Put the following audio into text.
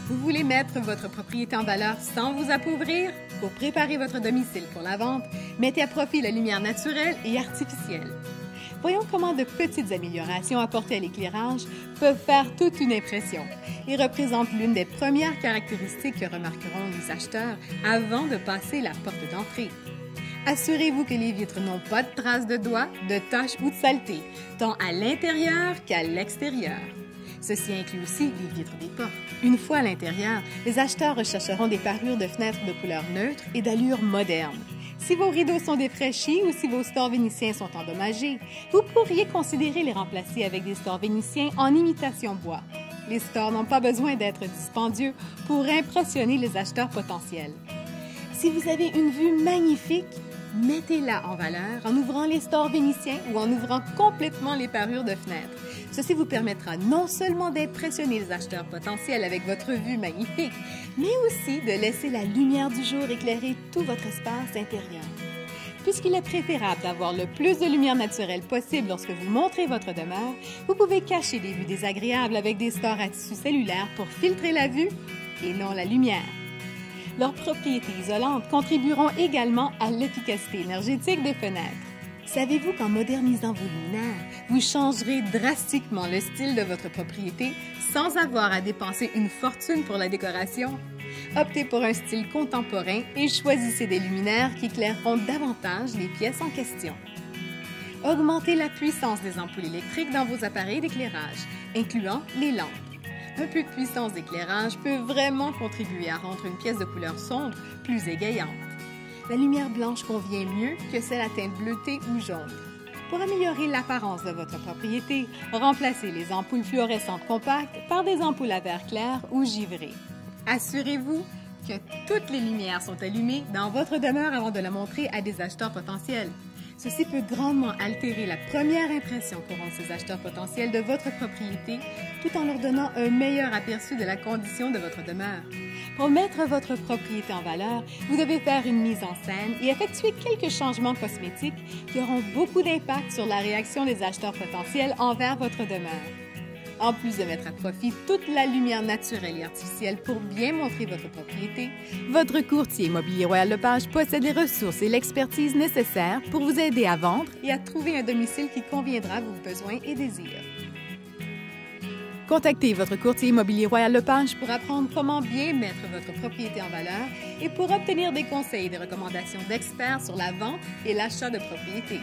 Vous voulez mettre votre propriété en valeur sans vous appauvrir? Pour préparer votre domicile pour la vente, mettez à profit la lumière naturelle et artificielle. Voyons comment de petites améliorations apportées à l'éclairage peuvent faire toute une impression et représentent l'une des premières caractéristiques que remarqueront les acheteurs avant de passer la porte d'entrée. Assurez-vous que les vitres n'ont pas de traces de doigts, de taches ou de saleté, tant à l'intérieur qu'à l'extérieur. Ceci inclut aussi les vitres des portes. Une fois à l'intérieur, les acheteurs rechercheront des parures de fenêtres de couleur neutre et d'allure moderne. Si vos rideaux sont défraîchis ou si vos stores vénitiens sont endommagés, vous pourriez considérer les remplacer avec des stores vénitiens en imitation bois. Les stores n'ont pas besoin d'être dispendieux pour impressionner les acheteurs potentiels. Si vous avez une vue magnifique, mettez-la en valeur en ouvrant les stores vénitiens ou en ouvrant complètement les parures de fenêtres. Ceci vous permettra non seulement d'impressionner les acheteurs potentiels avec votre vue magnifique, mais aussi de laisser la lumière du jour éclairer tout votre espace intérieur. Puisqu'il est préférable d'avoir le plus de lumière naturelle possible lorsque vous montrez votre demeure, vous pouvez cacher des vues désagréables avec des stores à tissu cellulaire pour filtrer la vue et non la lumière. Leurs propriétés isolantes contribueront également à l'efficacité énergétique des fenêtres. Savez-vous qu'en modernisant vos luminaires, vous changerez drastiquement le style de votre propriété sans avoir à dépenser une fortune pour la décoration? Optez pour un style contemporain et choisissez des luminaires qui éclaireront davantage les pièces en question. Augmentez la puissance des ampoules électriques dans vos appareils d'éclairage, incluant les lampes. Un peu de puissance d'éclairage peut vraiment contribuer à rendre une pièce de couleur sombre plus égayante. La lumière blanche convient mieux que celle à teinte bleutée ou jaune. Pour améliorer l'apparence de votre propriété, remplacez les ampoules fluorescentes compactes par des ampoules à verre clair ou givrées. Assurez-vous que toutes les lumières sont allumées dans votre demeure avant de la montrer à des acheteurs potentiels. Ceci peut grandement altérer la première impression qu'auront ces acheteurs potentiels de votre propriété, tout en leur donnant un meilleur aperçu de la condition de votre demeure. Pour mettre votre propriété en valeur, vous devez faire une mise en scène et effectuer quelques changements cosmétiques qui auront beaucoup d'impact sur la réaction des acheteurs potentiels envers votre demeure. En plus de mettre à profit toute la lumière naturelle et artificielle pour bien montrer votre propriété, votre courtier immobilier Royal Lepage possède les ressources et l'expertise nécessaires pour vous aider à vendre et à trouver un domicile qui conviendra à vos besoins et désirs. Contactez votre courtier immobilier Royal Lepage pour apprendre comment bien mettre votre propriété en valeur et pour obtenir des conseils et des recommandations d'experts sur la vente et l'achat de propriété.